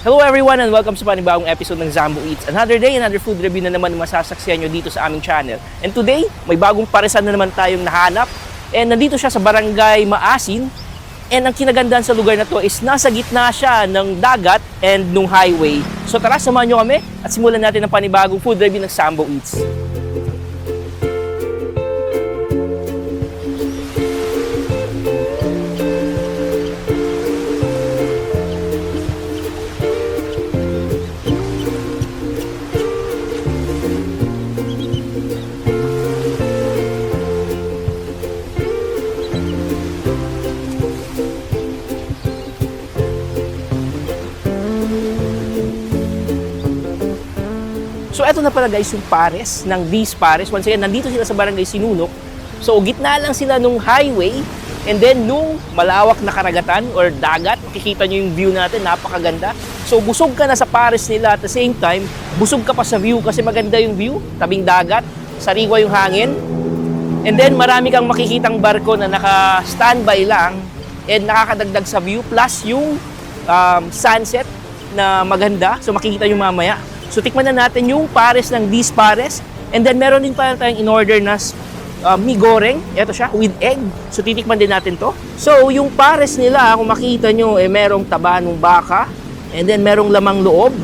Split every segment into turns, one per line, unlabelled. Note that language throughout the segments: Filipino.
Hello everyone and welcome sa panibagong episode ng Zambo Eats. Another day, another food review na naman masasaksiyan nyo dito sa aming channel. And today, may bagong paresan na naman tayong nahanap. And nandito siya sa Barangay Maasin. And ang kinagandahan sa lugar na to is nasa gitna siya ng dagat and nung highway. So tara, samahan nyo kami at simulan natin ang panibagong food review ng Zambo Eats. So eto na pala guys yung pares ng These Pares. Once again, nandito sila sa Barangay Sinunok. So gitna lang sila nung highway and then nung malawak na karagatan or dagat. Makikita nyo yung view natin, napakaganda. So busog ka na sa pares nila at the same time, busog ka pa sa view kasi maganda yung view. Tabing dagat, sariwa yung hangin. And then marami kang makikitang barko na naka-standby lang and nakakadagdag sa view plus yung sunset na maganda. So makikita nyo mamaya. So tikman na natin yung pares ng These Pares. And then meron din pa tayong in-order na mi goreng. Ito siya, with egg. So titikman din natin to. So yung pares nila, kung makita nyo, merong taba ng baka. And then merong lamang loob.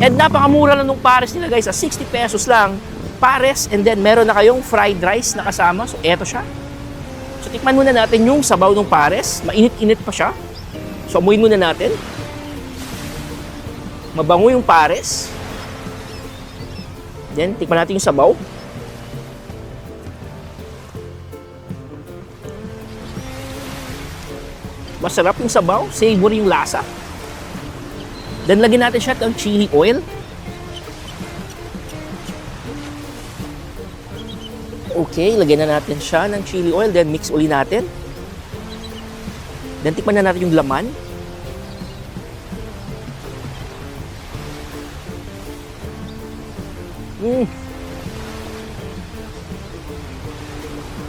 And napakamura lang nung pares nila guys. 60 pesos lang. Pares. And then meron na kayong fried rice na kasama. So eto siya. So tikman muna natin yung sabaw ng pares. Mainit-init pa siya. So amuin muna natin. Mabango yung pares. Then, tikman natin yung sabaw. Masarap yung sabaw. Savory yung lasa. Then, lagyan natin siya ng chili oil. Okay, lagyan na natin siya ng chili oil. Then, mix uli natin. Then, tikman na natin yung laman.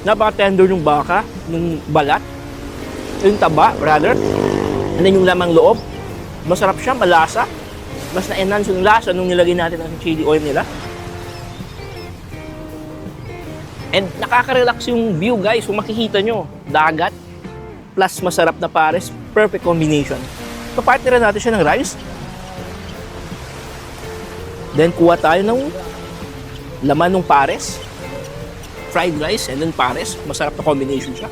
Napaka-tender ng baka, ng balat, yung taba, rather. And then yung lamang loob, masarap siya, malasa. Mas na-enhance yung lasa nung nilagay natin ang chili oil nila. And nakaka-relax yung view guys, kung makikita nyo, dagat, plus masarap na pares, perfect combination. So partneran natin siya ng rice. Then kuha tayo ng laman ng pares, fried rice, and then pares. Masarap na combination siya.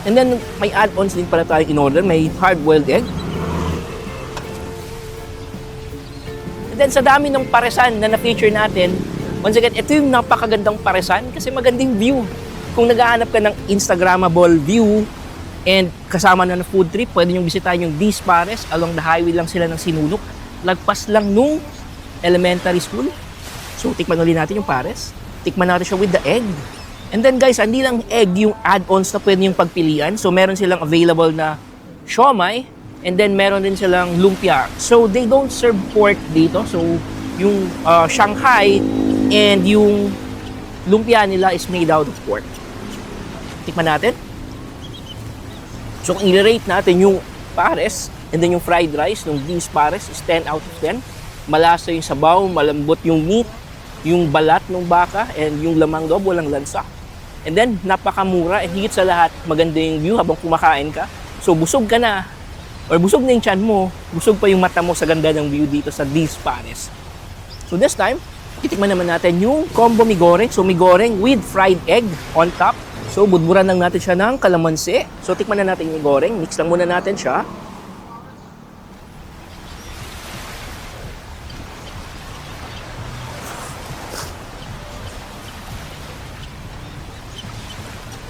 And then, may add-ons din pala tayo in-order. May hard-boiled egg. And then, sa dami ng paresan na na-feature natin, once again, ito yung napakagandang paresan kasi magandang view. Kung naghahanap ka ng Instagrammable view and kasama na ng food trip, pwede nyo bisitahin yung These Pares. Along the highway lang sila ng Sinunok. Lagpas lang nung elementary school. So, tikman ulit natin yung pares. Tikman natin siya with the egg. And then guys, hindi lang egg yung add-ons na pwede yung pagpilian. So, meron silang available na siomai. And then, meron din silang lumpia. So, they don't serve pork dito. So, yung Shanghai and yung lumpia nila is made out of pork. Tikman natin. So, kung i-rate natin yung pares and then yung fried rice ng These Pares is 10 out of 10. Malasa yung sabaw, malambot yung meat, yung balat ng baka, and yung lamang loob, walang lansa. And then, napakamura, and higit sa lahat, maganda yung view habang kumakain ka. So, busog ka na, or busog na yung tiyan mo, busog pa yung mata mo sa ganda ng view dito sa These Pares. So, this time, titikman naman natin yung combo mi goreng. So, mi goreng with fried egg on top. So, budburan lang natin siya ng kalamansi. So, tikman na natin yung mi goreng. Mix lang muna natin siya.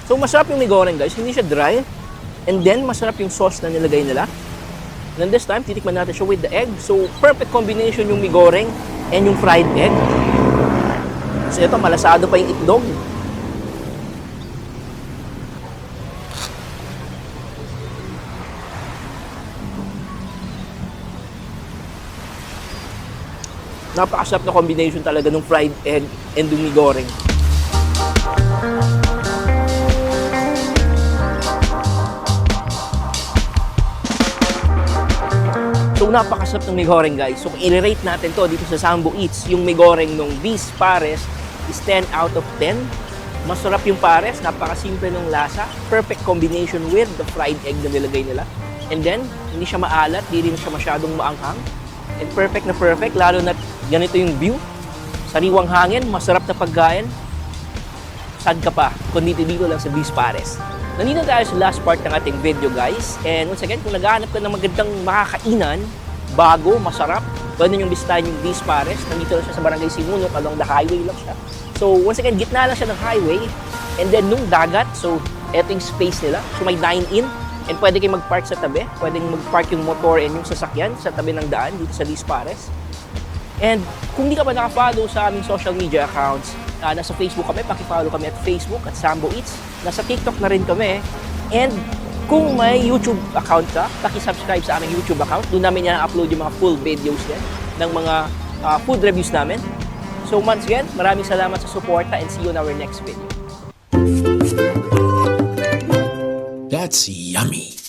So, masarap yung mi goreng guys, hindi siya dry. And then, masarap yung sauce na nilagay nila. And then this time, titikman natin siya with the egg. So, perfect combination yung mi goreng and yung fried egg. So, ito, malasado pa yung itlog. Napakasarap na combination talaga ng fried egg and yung mi goreng. So napakasarap ng migoreng guys. So kung i-rate natin to dito sa Sambo Eats, yung migoreng nung Beast Pares is 10 out of 10. Masarap yung pares, napakasimple ng lasa. Perfect combination with the fried egg na nilagay nila. And then, hindi siya maalat, hindi rin siya masyadong maanghang. And perfect na perfect, lalo na ganito yung view. Sariwang hangin, masarap na pagkain. Saan ka pa? Kundi dito lang sa Beast Pares. Nandito tayo sa last part ng ating video guys. And once again, kung naghahanap ka ng magandang makakainan, bago, masarap, pwede nyo bisitahin yung Beast Pares. Nandito lang siya sa Barangay Simunok, along the highway lang siya. So once again, gitna lang siya ng highway. And then nung dagat, so eto yung space nila. So may dine-in. And pwede kayo mag-park sa tabi. Pwede mag-park yung motor and yung sasakyan sa tabi ng daan dito sa Beast Pares. And kung di ka pa naka-follow sa aming social media accounts, nasa Facebook kami, paki-follow kami at Facebook at Sambo Eats. Nasa TikTok na rin kami. And kung may YouTube account ka, paki-subscribe sa aming YouTube account. Doon namin i-upload yung mga full videos din ng mga food reviews namin. So once again, maraming salamat sa suporta and see you in our next video.
That's yummy.